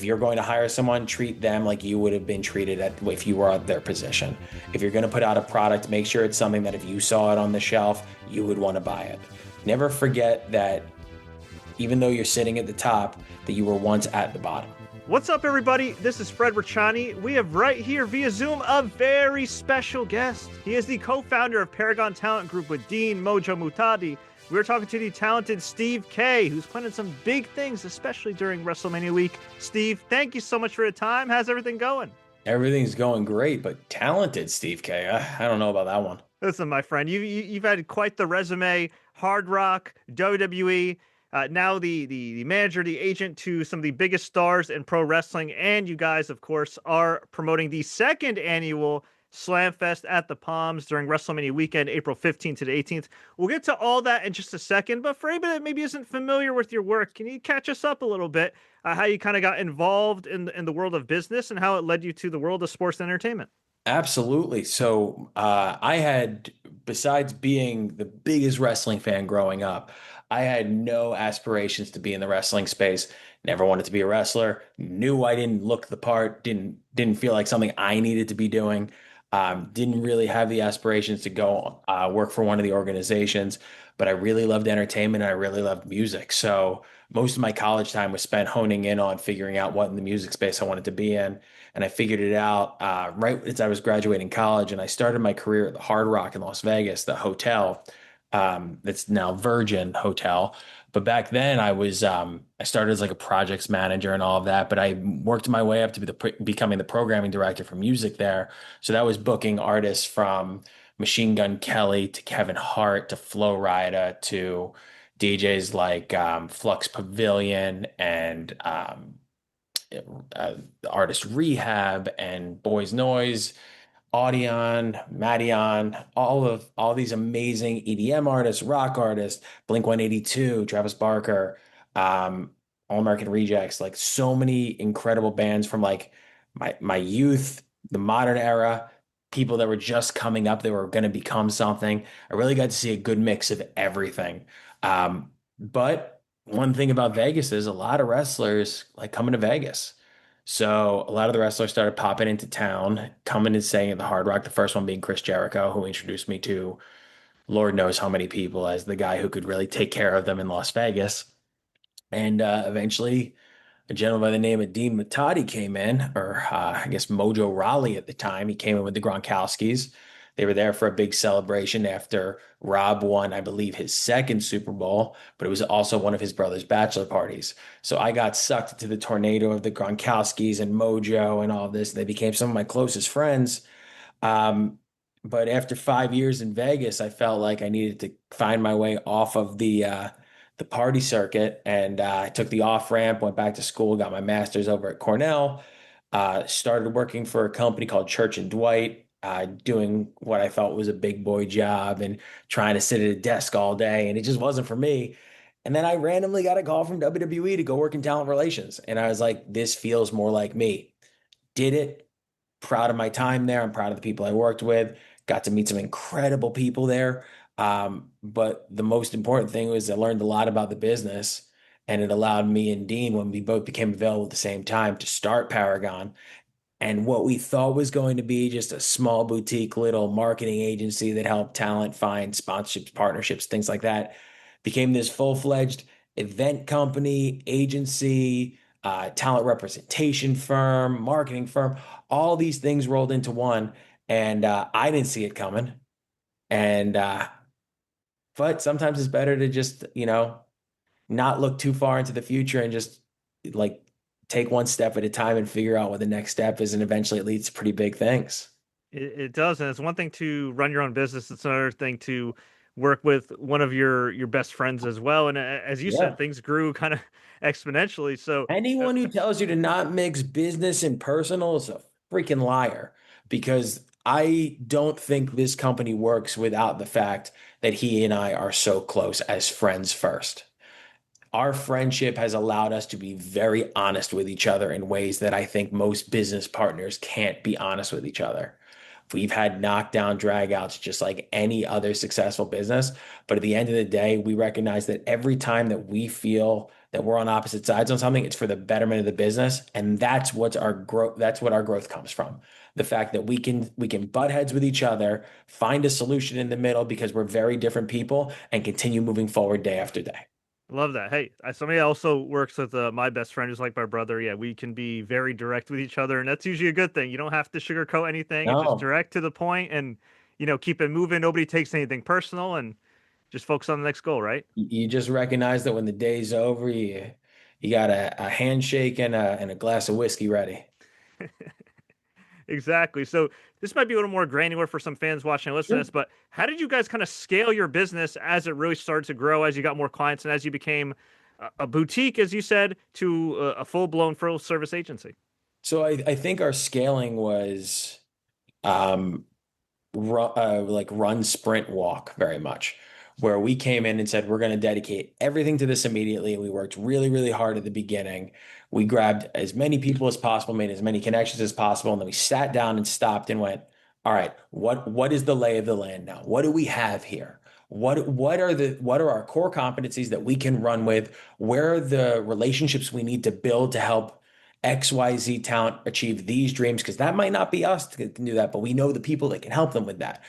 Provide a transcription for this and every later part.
If you're going to hire someone, treat them like you would have been treated if you were at their position. If you're going to put out a product, make sure it's something that if you saw it on the shelf, you would want to buy it. Never forget that even though you're sitting at the top, that you were once at the bottom. What's up, everybody? This is Fred Richani. We have right here via Zoom a very special guest. He is the co-founder of Paragon Talent Group with Dean Mojo Mutadi. We're talking to the talented Steve Kaye, who's planning some big things, especially during WrestleMania week. Steve, thank you so much for your time. How's everything going? Everything's going great, but talented Steve Kaye. I don't know about that one. Listen, my friend, you've had quite the resume. Hard Rock, WWE, now the manager, the agent to some of the biggest stars in pro wrestling, and you guys, of course, are promoting the second annual Slamfest at the Palms during WrestleMania weekend, April 15th to the 18th. We'll get to all that in just a second, but for anybody that maybe isn't familiar with your work, can you catch us up a little bit, how you kind of got involved in the world of business and how it led you to the world of sports and entertainment? Absolutely. So I had, besides being the biggest wrestling fan growing up, I had no aspirations to be in the wrestling space. Never wanted to be a wrestler. Knew I didn't look the part. Didn't feel like something I needed to be doing. Didn't really have the aspirations to go work for one of the organizations. But I really loved entertainment and I really loved music. So most of my college time was spent honing in on figuring out what in the music space I wanted to be in. And I figured it out right as I was graduating college. And I started my career at the Hard Rock in Las Vegas, the hotel that's now Virgin Hotel. But back then I started as like a projects manager and all of that. But I worked my way up to becoming the programming director for music there. So that was booking artists from Machine Gun Kelly to Kevin Hart to Flo Rida to DJs like Flux Pavilion and artist Rehab and Boys Noise, Audion, Madeon, all these amazing EDM artists, rock artists, Blink 182, Travis Barker, All American Rejects, like so many incredible bands from like my youth, the modern era, people that were just coming up, that were going to become something. I really got to see a good mix of everything. But one thing about Vegas is a lot of wrestlers like coming to Vegas. So a lot of the wrestlers started popping into town, coming and staying at the Hard Rock. The first one being Chris Jericho, who introduced me to Lord knows how many people as the guy who could really take care of them in Las Vegas. And eventually, a gentleman by the name of Dean Mutadi came in, or I guess Mojo Rawley at the time. He came in with the Gronkowskis. They were there for a big celebration after Rob won, I believe, his second Super Bowl, but it was also one of his brother's bachelor parties. So I got sucked into the tornado of the Gronkowskis and Mojo and all this. They became some of my closest friends. Um, but after 5 years in Vegas, I felt like I needed to find my way off of the party circuit, and I took the off ramp, went back to school, got my master's over at Cornell, started working for a company called Church and Dwight, doing what I thought was a big boy job and trying to sit at a desk all day, and it just wasn't for me. And then I randomly got a call from WWE to go work in talent relations, and I was like, this feels more like me. Did it. Proud of my time there. I'm proud of the people I worked with. Got to meet some incredible people there. But the most important thing was I learned a lot about the business, and it allowed me and Dean, when we both became available at the same time, to start Paragon. And what we thought was going to be just a small boutique little marketing agency that helped talent find sponsorships, partnerships, things like that, became this full-fledged event company, agency, talent representation firm, marketing firm. All these things rolled into one, and I didn't see it coming. And but sometimes it's better to just, not look too far into the future and just like take one step at a time and figure out what the next step is. And eventually it leads to pretty big things. It does, and it's one thing to run your own business. It's another thing to work with one of your best friends as well. And as you Yeah. said, things grew kind of exponentially. So, Anyone who tells you to not mix business and personal is a freaking liar, because I don't think this company works without the fact that he and I are so close as friends first. Our friendship has allowed us to be very honest with each other in ways that I think most business partners can't be honest with each other. We've had knockdown dragouts just like any other successful business. But at the end of the day, we recognize that every time that we feel that we're on opposite sides on something. It's for the betterment of the business, and that's what's our growth. That's what our growth comes from. The fact that we can butt heads with each other, find a solution in the middle because we're very different people, and continue moving forward day after day. Love that. Hey, somebody also works with my best friend, who's like my brother. Yeah, we can be very direct with each other, and that's usually a good thing. You don't have to sugarcoat anything. It's just No, direct to the point, and keep it moving. Nobody takes anything personal, and just focus on the next goal, right? you just recognize that when the day's over, you got a handshake and a glass of whiskey ready. Exactly. So this might be a little more granular for some fans watching and listening to Sure. this, but how did you guys kind of scale your business as it really started to grow, as you got more clients, and as you became a boutique, as you said, to a full blown full service agency? So I think our scaling was um, like run, sprint, walk very much, where we came in and said, we're going to dedicate everything to this immediately. We worked really, really hard at the beginning. We grabbed as many people as possible, made as many connections as possible, and then we sat down and stopped and went, all right, what is the lay of the land now? What do we have here? What are our core competencies that we can run with? Where are the relationships we need to build to help XYZ talent achieve these dreams? Because that might not be us to can do that, but we know the people that can help them with that.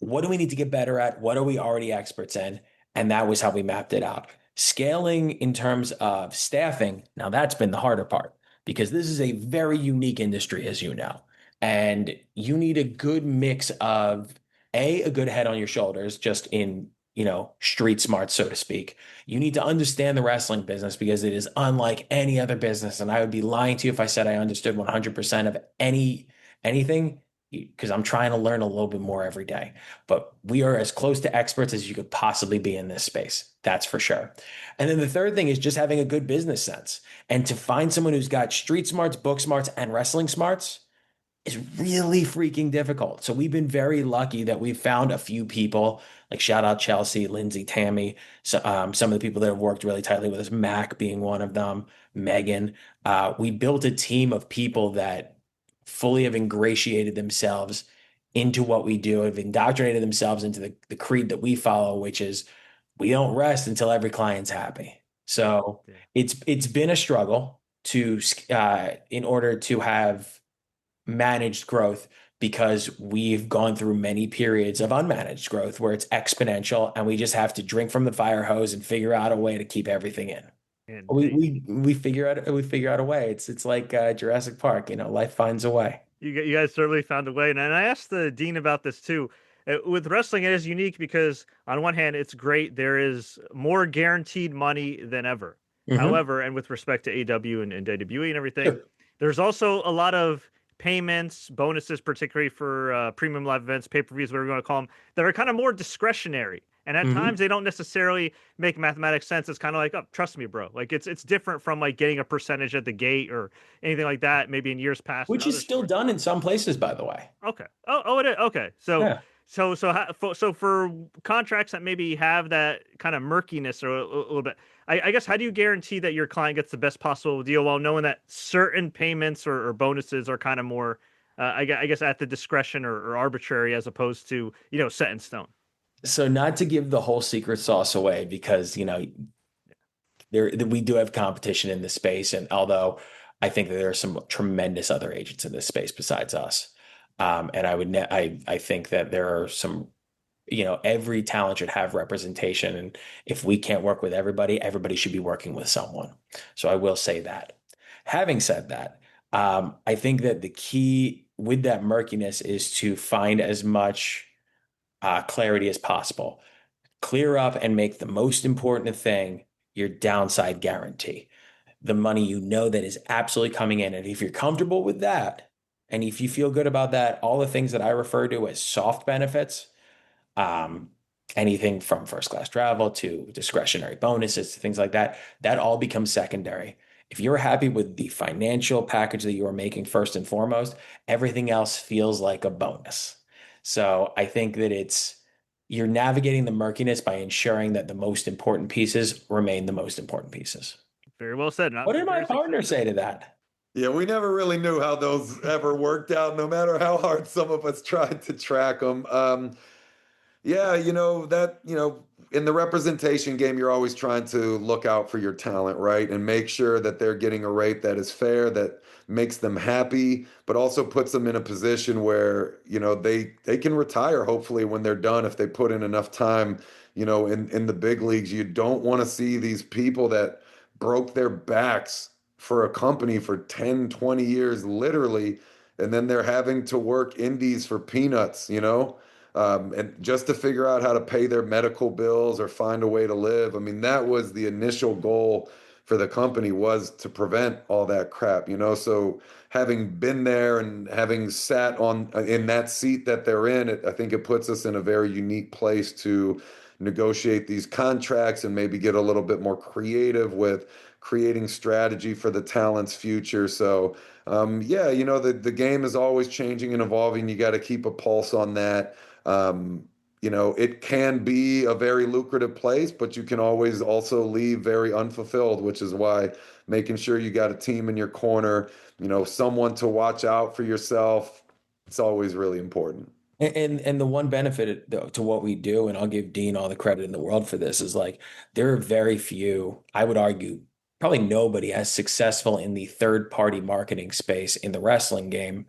What do we need to get better at? What are we already experts in? And that was how we mapped it out. Scaling in terms of staffing, now that's been the harder part because this is a very unique industry, as you know. And you need a good mix of a good head on your shoulders, just in, street smarts, so to speak. You need to understand the wrestling business because it is unlike any other business. And I would be lying to you if I said I understood 100% of anything because I'm trying to learn a little bit more every day. But we are as close to experts as you could possibly be in this space. That's for sure. And then the third thing is just having a good business sense. And to find someone who's got street smarts, book smarts, and wrestling smarts is really freaking difficult. So we've been very lucky that we've found a few people, like shout out Chelsea, Lindsay, Tammy, so, some of the people that have worked really tightly with us, Mac being one of them, Megan. We built a team of people that fully have ingratiated themselves into what we do, have indoctrinated themselves into the creed that we follow, which is we don't rest until every client's happy. So Yeah. it's been a struggle to in order to have managed growth because we've gone through many periods of unmanaged growth where it's exponential and we just have to drink from the fire hose and figure out a way to keep everything in. And We figure out a way. It's like Jurassic Park, life finds a way. you guys certainly found a way. And I asked the dean about this too. With wrestling, it is unique because on one hand, it's great. There is more guaranteed money than ever. Hmm. However, and with respect to AW and WWE and everything, Sure. there's also a lot of payments, bonuses, particularly for premium live events, pay-per-views, whatever you want to call them, that are kind of more discretionary. And at times Hmm. they don't necessarily make mathematic sense. It's kind of like, oh, trust me, bro. Like it's different from like getting a percentage at the gate or anything like that. Maybe in years past in Which is other still sports. done in some places, by the way. Okay. Oh, it is. Okay. So, Yeah. so for contracts that maybe have that kind of murkiness or a little bit, I guess, how do you guarantee that your client gets the best possible deal while knowing that certain payments or bonuses are kind of more, I guess, at the discretion or arbitrary as opposed to, set in stone? So not to give the whole secret sauce away because, we do have competition in this space. And although I think that there are some tremendous other agents in this space besides us. And I think that there are some, every talent should have representation. And if we can't work with everybody, everybody should be working with someone. So I will say that. Having said that, I think that the key with that murkiness is to find as much clarity as possible. Clear up and make the most important thing your downside guarantee. The money that is absolutely coming in. And if you're comfortable with that, and if you feel good about that, all the things that I refer to as soft benefits, um, anything from first class travel to discretionary bonuses to things like that, that all becomes secondary. If you're happy with the financial package that you are making first and foremost, everything else feels like a bonus. So I think that you're navigating the murkiness by ensuring that the most important pieces remain the most important pieces. Very well said. What Not did my very partner succinct. say to that? Yeah, we never really knew how those ever worked out, no matter how hard some of us tried to track them. Yeah, in the representation game, you're always trying to look out for your talent, right? And make sure that they're getting a rate that is fair, that makes them happy, but also puts them in a position where, they can retire hopefully when they're done if they put in enough time, in the big leagues. You don't want to see these people that broke their backs for a company for 10, 20 years, literally, and then they're having to work indies for peanuts. And just to figure out how to pay their medical bills or find a way to live. I mean, that was the initial goal for the company, was to prevent all that crap. So having been there and having sat in that seat that they're in, I think it puts us in a very unique place to negotiate these contracts and maybe get a little bit more creative with creating strategy for the talent's future. So yeah, the game is always changing and evolving. You got to keep a pulse on that. It can be a very lucrative place, but you can always also leave very unfulfilled, which is why making sure you got a team in your corner, someone to watch out for yourself, it's always really important. And the one benefit to what we do, and I'll give Dean all the credit in the world for this, is like there are very few, I would argue, probably nobody as successful in the third party marketing space in the wrestling game,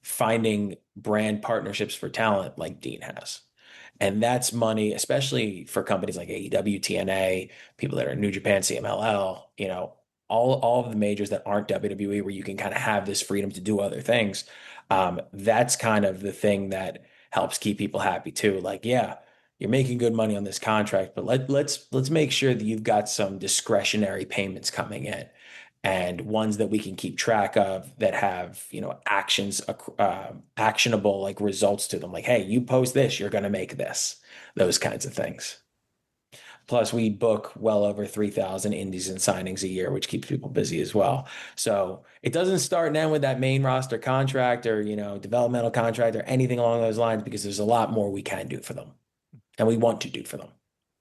finding brand partnerships for talent like Dean has. And that's money, especially for companies like AEW, TNA, people that are in New Japan, CMLL, all of the majors that aren't WWE, where you can kind of have this freedom to do other things. That's kind of the thing that helps keep people happy too. Like, yeah, you're making good money on this contract, but let's make sure that you've got some discretionary payments coming in, and ones that we can keep track of that have, actionable like results to them. Like, hey, you post this, you're going to make this, those kinds of things. Plus, we book well over 3,000 indies and signings a year, which keeps people busy as well. So it doesn't start and end with that main roster contract or, developmental contract or anything along those lines, because there's a lot more we can do for them and we want to do for them.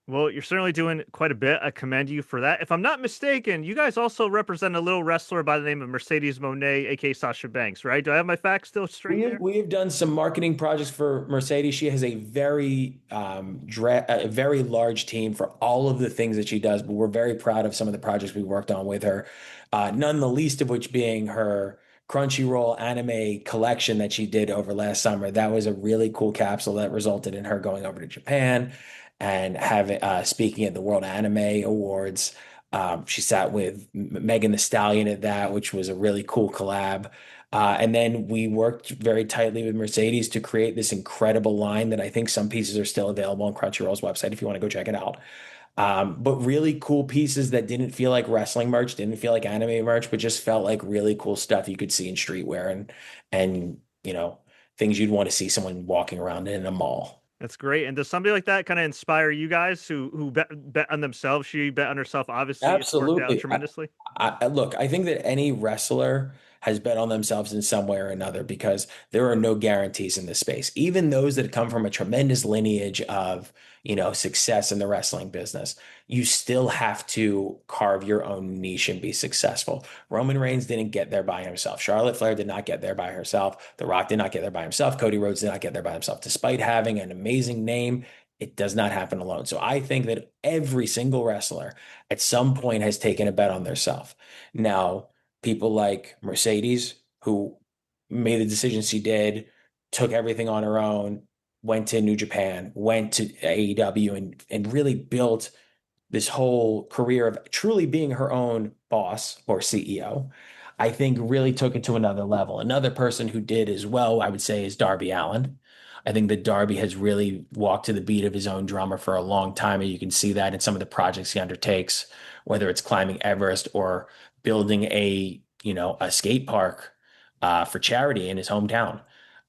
Well, you're certainly doing quite a bit. I commend you for that. If I'm not mistaken, you guys also represent a little wrestler by the name of Mercedes Moné, aka Sasha Banks, right? Do I have my facts still straight there? We have done some marketing projects for Mercedes. She has a very large team for all of the things that she does, but we're very proud of some of the projects we worked on with her. None the least of which being her Crunchyroll anime collection that she did over last summer. That was a really cool capsule that resulted in her going over to Japan and having speaking at the World Anime Awards. She sat with Megan Thee Stallion at that, which was a really cool collab. And then we worked very tightly with Mercedes to create this incredible line that I think some pieces are still available on Crunchyroll's website if you want to go check it out. But really cool pieces that didn't feel like wrestling merch, didn't feel like anime merch, but just felt like really cool stuff you could see in streetwear and things you'd want to see someone walking around in a mall. That's great. And does somebody like that kind of inspire you guys who bet on themselves? She bet on herself. Obviously, it's worked out Absolutely. tremendously. Look, I think that any wrestler has bet on themselves in some way or another, because there are no guarantees in this space. Even those that come from a tremendous lineage of, success in the wrestling business, you still have to carve your own niche and be successful. Roman Reigns didn't get there by himself. Charlotte Flair did not get there by herself. The Rock did not get there by himself. Cody Rhodes did not get there by himself. Despite having an amazing name, it does not happen alone. So I think that every single wrestler at some point has taken a bet on themselves. Now, people like Mercedes, who made the decisions she did, took everything on her own, went to New Japan, went to AEW, and really built this whole career of truly being her own boss or CEO. I think really took it to another level. Another person who did as well, I would say, is Darby Allin. I think that Darby has really walked to the beat of his own drummer for a long time, and you can see that in some of the projects he undertakes, whether it's climbing Everest or building a skate park for charity in his hometown.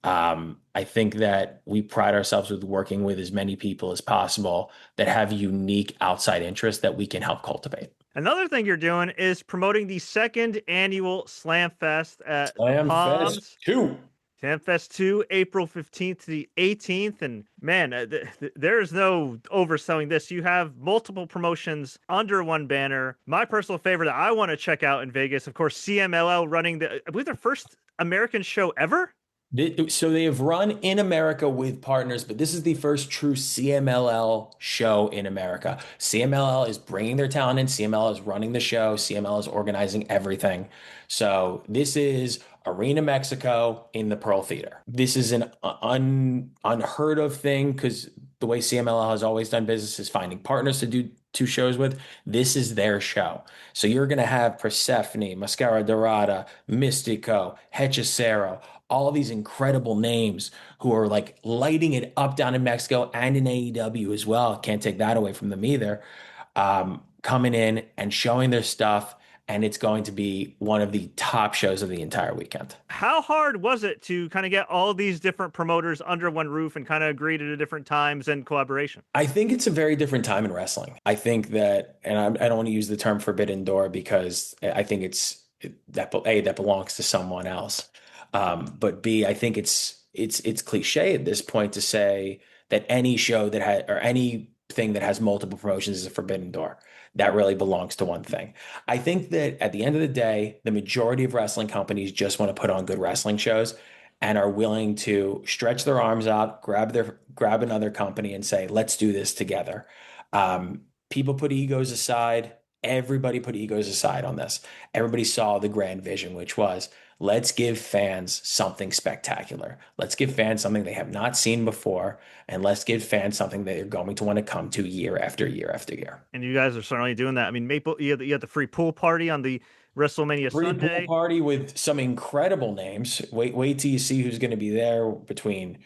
I think that we pride ourselves with working with as many people as possible that have unique outside interests that we can help cultivate. Another thing you're doing is promoting the second annual Slam Fest at Slam Palms. Fest 2. Slam Fest 2, April 15th to the 18th. And man, there is no overselling this. You have multiple promotions under one banner. My personal favorite that I want to check out in Vegas, of course, CMLL running I believe, their first American show ever. So they have run in America with partners, but this is the first true CMLL show in America. CMLL is bringing their talent in. CMLL is running the show. CMLL is organizing everything. So this is Arena Mexico in the Pearl Theater. This is an unheard of thing because the way CMLL has always done business is finding partners to do two shows with. This is their show. So you're going to have Persephone, Mascara Dorada, Mystico, Hechicero, all these incredible names who are like lighting it up down in Mexico and in AEW as well. Can't take that away from them either. Coming in and showing their stuff, and it's going to be one of the top shows of the entire weekend. How hard was it to kind of get all these different promoters under one roof and kind of agree to different times and collaboration? I think it's a very different time in wrestling. I think that, and I don't want to use the term forbidden door because I think that belongs to someone else. But B, I think it's cliche at this point to say that any show that has or anything that has multiple promotions is a forbidden door. That really belongs to one thing. I think that at the end of the day, the majority of wrestling companies just want to put on good wrestling shows and are willing to stretch their arms out, grab another company and say, let's do this together. People put egos aside. Everybody put egos aside on this. Everybody saw the grand vision, which was let's give fans something spectacular. Let's give fans something they have not seen before, and let's give fans something that they're going to want to come to year after year after year. And you guys are certainly doing that. I mean, Maple, you had the free pool party on the WrestleMania Free pool Sunday. party with some incredible names. Wait till you see who's going to be there between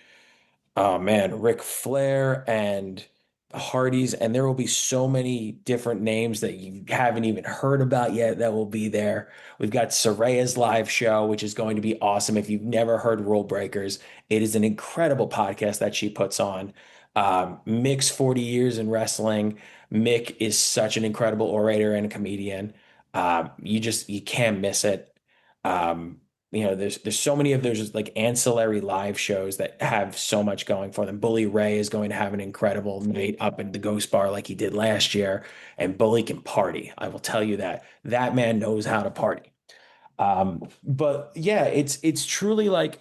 oh man, Ric Flair and the Hardys, and there will be so many different names that you haven't even heard about yet that will be there. We've got Soraya's live show, which is going to be awesome. If you've never heard Rule Breakers, it is an incredible podcast that she puts on. Mick's 40 years in wrestling. Mick is such an incredible orator and a comedian. You can't miss it. There's so many of those like ancillary live shows that have so much going for them. Bully Ray is going to have an incredible night up in the Ghost Bar like he did last year, and Bully can party. I will tell you that that man knows how to party. But yeah, it's truly like,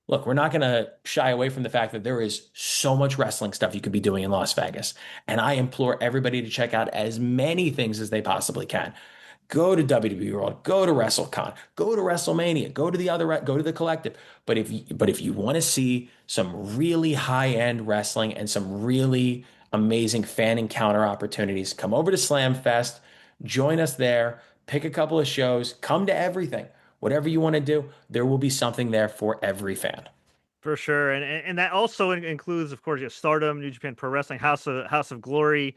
look, we're not going to shy away from the fact that there is so much wrestling stuff you could be doing in Las Vegas, and I implore everybody to check out as many things as they possibly can. Go to WWE World, go to WrestleCon, go to WrestleMania, go to the Collective. But if you want to see some really high-end wrestling and some really amazing fan encounter opportunities, come over to Slam Fest, join us there, pick a couple of shows, come to everything. Whatever you want to do, there will be something there for every fan. For sure, and that also includes, of course, Stardom, New Japan Pro Wrestling, House of Glory,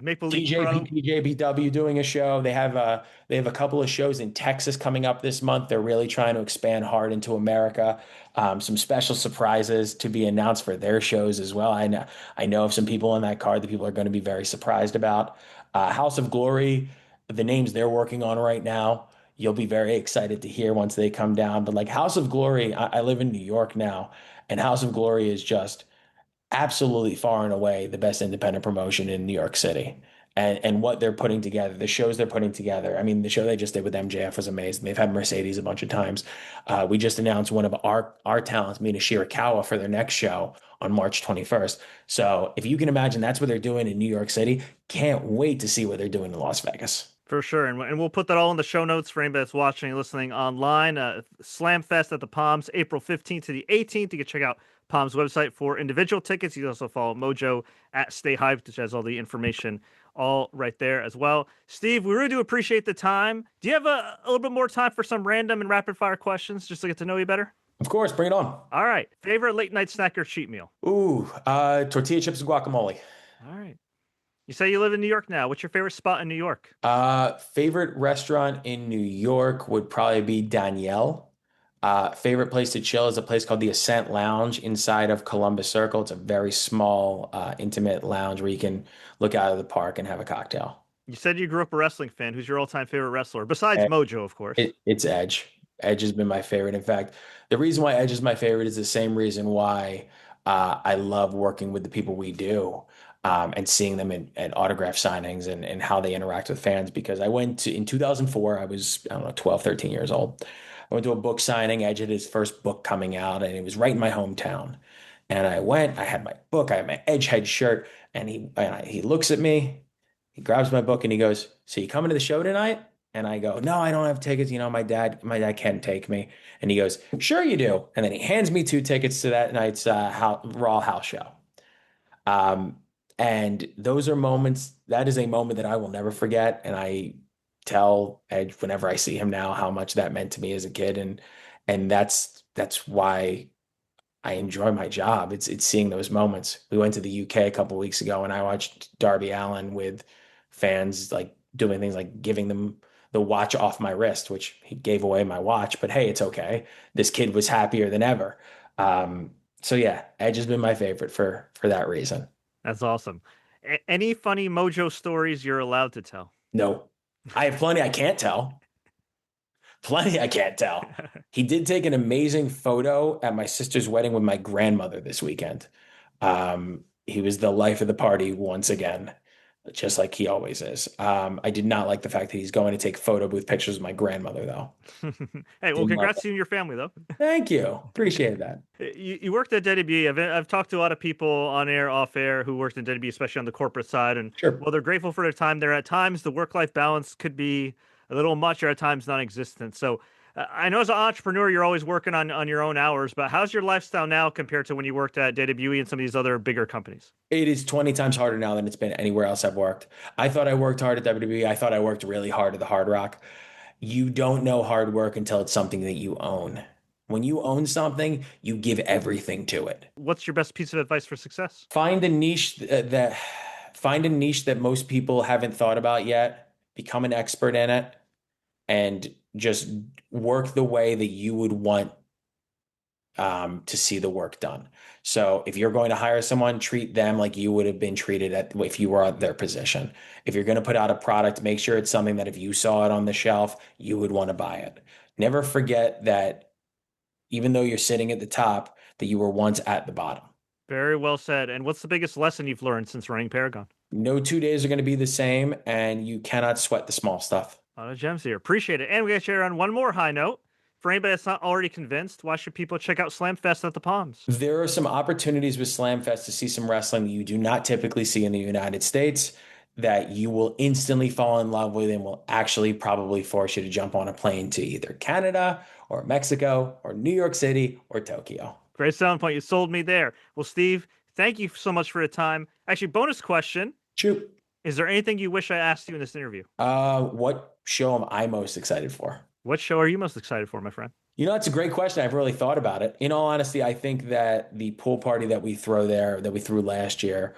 Maple Leaf Pro. TJPW doing a show. They have a couple of shows in Texas coming up this month. They're really trying to expand hard into America. Some special surprises to be announced for their shows as well. I know of some people on that card that people are going to be very surprised about. House of Glory, the names they're working on right now, you'll be very excited to hear once they come down. But like House of Glory, I live in New York now, and House of Glory is just absolutely far and away the best independent promotion in New York City. And what they're putting together, the shows they're putting together. I mean, the show they just did with MJF was amazing. They've had Mercedes a bunch of times. We just announced one of our talents, Mina Shirakawa, for their next show on March 21st. So if you can imagine that's what they're doing in New York City, can't wait to see what they're doing in Las Vegas. For sure, and we'll put that all in the show notes for anybody that's watching and listening online. Slam Fest at the Palms, April 15th to the 18th. You can check out Palms website for individual tickets. You can also follow Mojo at Stay Hyped, which has all the information all right there as well. Steve, we really do appreciate the time. Do you have a little bit more time for some random and rapid fire questions just to get to know you better? Of course, bring it on. All right. Favorite late night snack or cheat meal? Ooh, tortilla chips and guacamole. All right. You say you live in New York now. What's your favorite spot in New York? Favorite restaurant in New York would probably be Danielle. Favorite place to chill is a place called the Ascent Lounge inside of Columbus Circle. It's a very small, intimate lounge where you can look out of the park and have a cocktail. You said you grew up a wrestling fan. Who's your all-time favorite wrestler? Besides Mojo, of course. It's Edge. Edge has been my favorite. In fact, the reason why Edge is my favorite is the same reason why I love working with the people we do. And seeing them at autograph signings and how they interact with fans. Because I went in 2004, I was, I don't know, 12, 13 years old. I went to a book signing. Edge had his first book coming out, and it was right in my hometown. And I went. I had my book. I had my Edgehead shirt, and he looks at me. He grabs my book and he goes, "So you coming to the show tonight?" And I go, "No, I don't have tickets. You know, my dad can't take me." And he goes, "Sure you do." And then he hands me 2 tickets to that night's Raw house show. Um, and those are moments, that is a moment that I will never forget. And I tell Edge whenever I see him now how much that meant to me as a kid. And that's why I enjoy my job. It's seeing those moments. We went to the UK a couple weeks ago and I watched Darby Allin with fans like doing things like giving them the watch off my wrist, which he gave away my watch, but hey, it's okay. This kid was happier than ever. So yeah, Edge has been my favorite for that reason. That's awesome. Any funny Mojo stories you're allowed to tell? No, I have plenty I can't tell. Plenty I can't tell. He did take an amazing photo at my sister's wedding with my grandmother this weekend. He was the life of the party once again, just like he always is. I did not like the fact that he's going to take photo booth pictures of my grandmother, though. Hey, well, Didn't love congrats to you and your family, though. Thank you. Appreciate that. You worked at WWE. I've talked to a lot of people on air, off air, who worked in WWE, especially on the corporate side. And Sure. while they're grateful for their time there, at times the work-life balance could be a little much or at times non-existent. So I know as an entrepreneur, you're always working on your own hours, but how's your lifestyle now compared to when you worked at WWE and some of these other bigger companies? It is 20 times harder now than it's been anywhere else I've worked. I thought I worked hard at WWE. I thought I worked really hard at the Hard Rock. You don't know hard work until it's something that you own. When you own something, you give everything to it. What's your best piece of advice for success? Find a niche that most people haven't thought about yet. Become an expert in it and just work the way that you would want to see the work done. So if you're going to hire someone, treat them like you would have been treated if you were at their position. If you're going to put out a product, make sure it's something that if you saw it on the shelf, you would want to buy it. Never forget that even though you're sitting at the top, that you were once at the bottom. Very well said. And what's the biggest lesson you've learned since running Paragon? No 2 days are going to be the same, and you cannot sweat the small stuff. A lot of gems here. Appreciate it. And we got to share on one more high note. For anybody that's not already convinced, why should people check out Slamfest at the Palms? There are some opportunities with Slamfest to see some wrestling that you do not typically see in the United States that you will instantly fall in love with and will actually probably force you to jump on a plane to either Canada or Mexico or New York City or Tokyo. Great selling point. You sold me there. Well, Steve, thank you so much for the time. Actually, bonus question. Shoot. Is there anything you wish I asked you in this interview? What show am I most excited for? What show are you most excited for, my friend? That's a great question. I've really thought about it. In all honesty, I think that the pool party that we threw last year,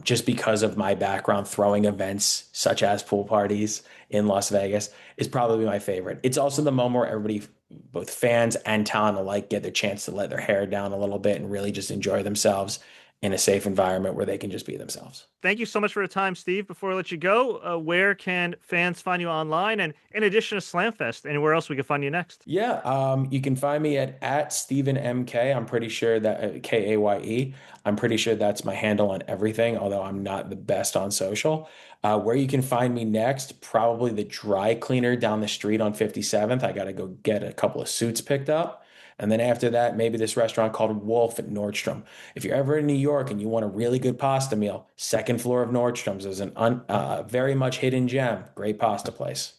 just because of my background throwing events such as pool parties in Las Vegas, is probably my favorite. It's also the moment where everybody, both fans and talent alike, get their chance to let their hair down a little bit and really just enjoy themselves in a safe environment where they can just be themselves. Thank you so much for the time, Steve. Before I let you go, where can fans find you online? And in addition to Slamfest, anywhere else we can find you next? Yeah, you can find me at Stephen MK. I'm pretty sure that Kaye. I'm pretty sure that's my handle on everything, although I'm not the best on social. Where you can find me next, probably the dry cleaner down the street on 57th. I got to go get a couple of suits picked up. And then after that, maybe this restaurant called Wolf at Nordstrom. If you're ever in New York and you want a really good pasta meal, second floor of Nordstrom's is an very much hidden gem. Great pasta place.